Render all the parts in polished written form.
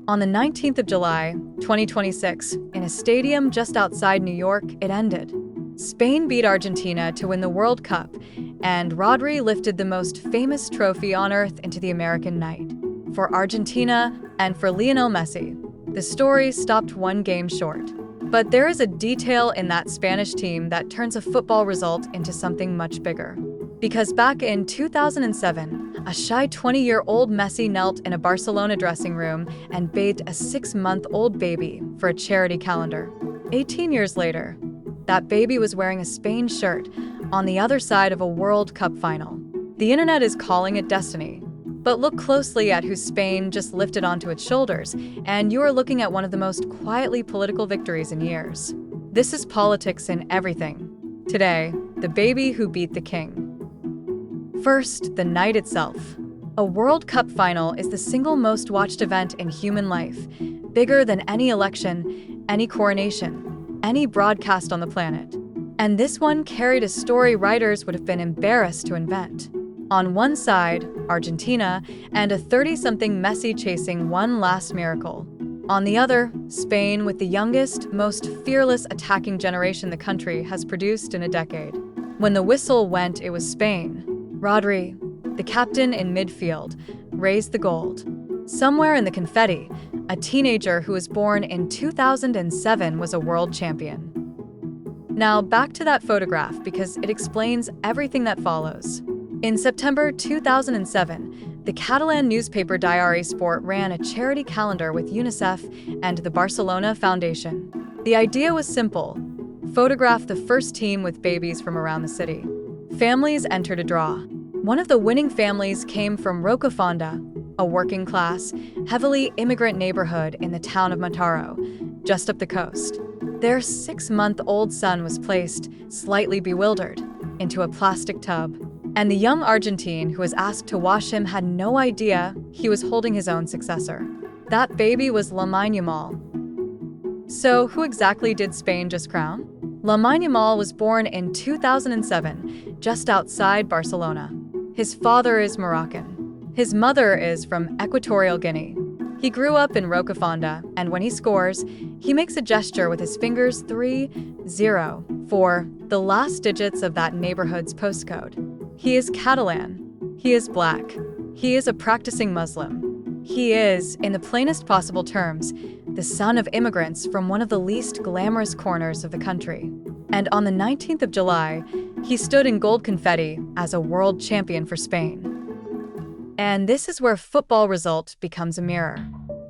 On the 19th of July, 2026, in a stadium just outside New York, it ended. Spain beat Argentina to win the World Cup, and Rodri lifted the most famous trophy on earth into the American night. For Argentina and for Lionel Messi, the story stopped one game short. But there is a detail in that Spanish team that turns a football result into something much bigger. Because back in 2007, a shy 20-year-old Messi knelt in a Barcelona dressing room and bathed a 6-month-old baby for a charity calendar. 18 years later, that baby was wearing a Spain shirt on the other side of a World Cup final. The internet is calling it destiny. But look closely at who Spain just lifted onto its shoulders, and you are looking at one of the most quietly political victories in years. This is politics in everything. Today, the baby who beat the king. First, the night itself. A World Cup final is the single most watched event in human life, bigger than any election, any coronation, any broadcast on the planet. And this one carried a story writers would have been embarrassed to invent. On one side, Argentina, and a 30-something Messi chasing one last miracle. On the other, Spain, with the youngest, most fearless attacking generation the country has produced in a decade. When the whistle went, it was Spain. Rodri, the captain in midfield, raised the gold. Somewhere in the confetti, a teenager who was born in 2007 was a world champion. Now back to that photograph because it explains everything that follows. In September 2007, the Catalan newspaper Diari Sport ran a charity calendar with UNICEF and the Barcelona Foundation. The idea was simple: photograph the first team with babies from around the city. Families entered a draw. One of the winning families came from Rocafonda, a working-class, heavily immigrant neighborhood in the town of Mataró, just up the coast. Their 6-month-old son was placed, slightly bewildered, into a plastic tub. And the young Argentine who was asked to wash him had no idea he was holding his own successor. That baby was Lamine Yamal. So who exactly did Spain just crown? Lamine Yamal was born in 2007, just outside Barcelona. His father is Moroccan. His mother is from Equatorial Guinea. He grew up in Rocafonda, and when he scores, he makes a gesture with his fingers 3-0 for the last digits of that neighborhood's postcode. He is Catalan. He is black. He is a practicing Muslim. He is, in the plainest possible terms, the son of immigrants from one of the least glamorous corners of the country. And on the 19th of July, he stood in gold confetti as a world champion for Spain. And this is where football result becomes a mirror.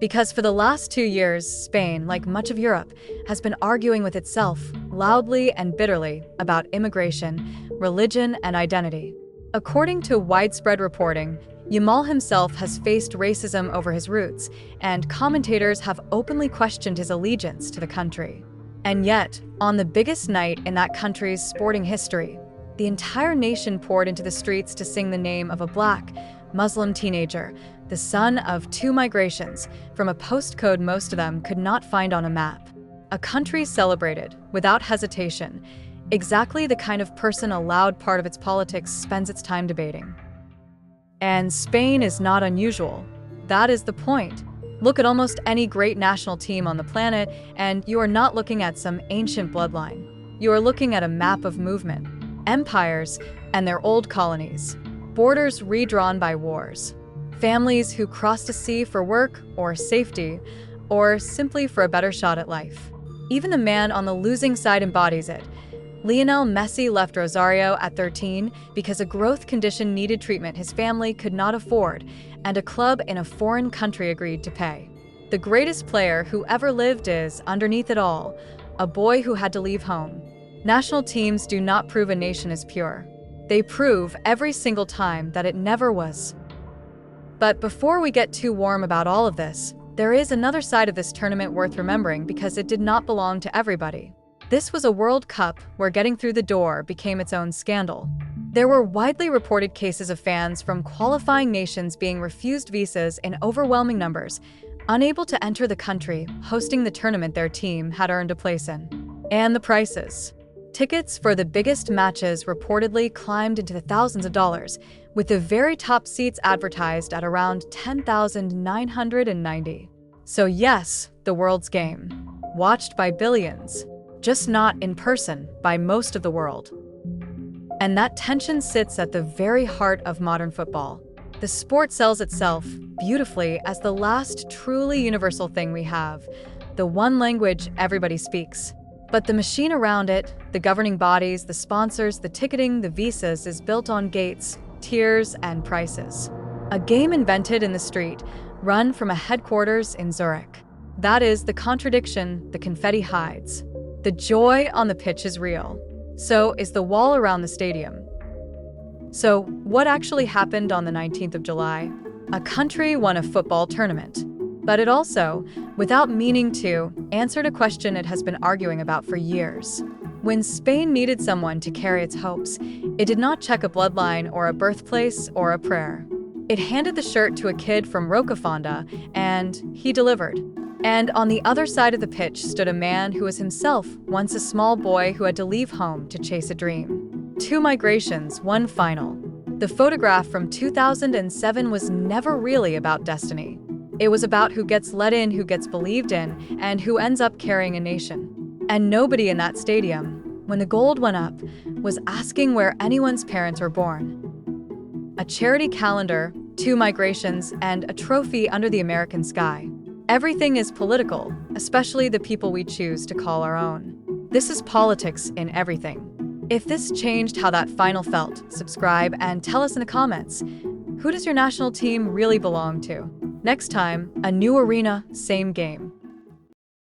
Because for the last 2 years, Spain, like much of Europe, has been arguing with itself, loudly and bitterly, about immigration, religion, and identity. According to widespread reporting, Yamal himself has faced racism over his roots, and commentators have openly questioned his allegiance to the country. And yet, on the biggest night in that country's sporting history, the entire nation poured into the streets to sing the name of a black, Muslim teenager, the son of 2 migrations, from a postcode most of them could not find on a map. A country celebrated, without hesitation, exactly the kind of person a loud part of its politics spends its time debating. And Spain is not unusual. That is the point. Look at almost any great national team on the planet, and you are not looking at some ancient bloodline. You are looking at a map of movement, empires, and their old colonies, borders redrawn by wars, families who crossed a sea for work or safety, or simply for a better shot at life. Even the man on the losing side embodies it. Lionel Messi left Rosario at 13 because a growth condition needed treatment his family could not afford, and a club in a foreign country agreed to pay. The greatest player who ever lived is, underneath it all, a boy who had to leave home. National teams do not prove a nation is pure. They prove every single time that it never was. But before we get too warm about all of this, there is another side of this tournament worth remembering because it did not belong to everybody. This was a World Cup where getting through the door became its own scandal. There were widely reported cases of fans from qualifying nations being refused visas in overwhelming numbers, unable to enter the country hosting the tournament their team had earned a place in. And the prices. Tickets for the biggest matches reportedly climbed into the thousands of dollars, with the very top seats advertised at around $10,990. So yes, the world's game. Watched by billions, just not in person by most of the world. And that tension sits at the very heart of modern football. The sport sells itself beautifully as the last truly universal thing we have, the one language everybody speaks. But the machine around it, the governing bodies, the sponsors, the ticketing, the visas, is built on gates, tiers, and prices. A game invented in the street, run from a headquarters in Zurich. That is the contradiction the confetti hides. The joy on the pitch is real. So is the wall around the stadium. So, what actually happened on the 19th of July? A country won a football tournament. But it also, without meaning to, answered a question it has been arguing about for years. When Spain needed someone to carry its hopes, it did not check a bloodline or a birthplace or a prayer. It handed the shirt to a kid from Rocafonda, and he delivered. And on the other side of the pitch stood a man who was himself once a small boy who had to leave home to chase a dream. 2 migrations, 1 final. The photograph from 2007 was never really about destiny. It was about who gets let in, who gets believed in, and who ends up carrying a nation. And nobody in that stadium, when the gold went up, was asking where anyone's parents were born. A charity calendar, 2 migrations, and a trophy under the American sky. Everything is political, especially the people we choose to call our own. This is politics in everything. If this changed how that final felt, subscribe and tell us in the comments. Who does your national team really belong to? Next time, a new arena, same game.